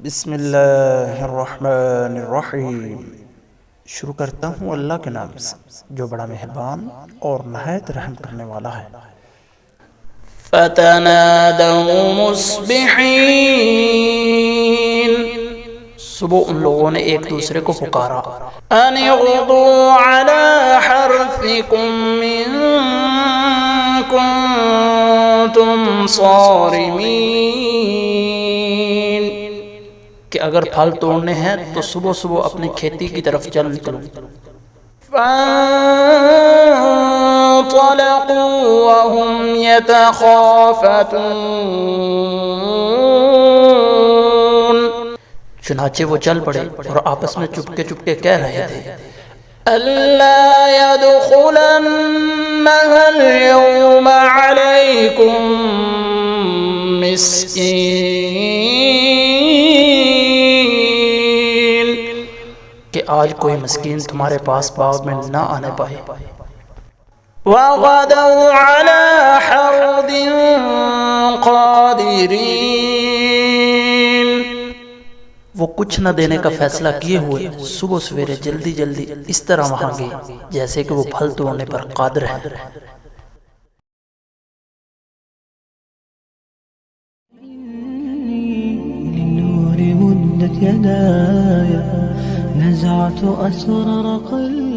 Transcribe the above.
بسم اللہ الرحمن الرحیم۔ شروع کرتا ہوں اللہ کے نام سے جو بڑا مہربان اور نہایت رحم کرنے والا ہے۔ فتنادوا مصبحین، صبح ان لوگوں نے ایک دوسرے کو پکارا، ان اغدوا علی حرثکم ان کنتم صارمین، کہ اگر پھل توڑنے ہیں تو صبح صبح اپنی کھیتی کی طرف چل نکلو۔ فانطلقوا وهم يتخافتون، چنانچہ وہ چل پڑے اور آپس میں چپکے چپکے کہہ رہے تھے، ألا يدخلنها اليوم عليكم مسكين، کہ آج کوئی مسکین تمہارے پاس باغ میں نہ آنے پائے۔ وغدوا على حرد قادرين، وہ کچھ نہ دینے کا فیصلہ کیے ہوئے صبح سویرے جلدی جلدی اس طرح وہاں گئے جیسے کہ وہ پھل توڑنے پر قادر ہیں۔ للنور مدت يداي، نزعت أسرار قلبي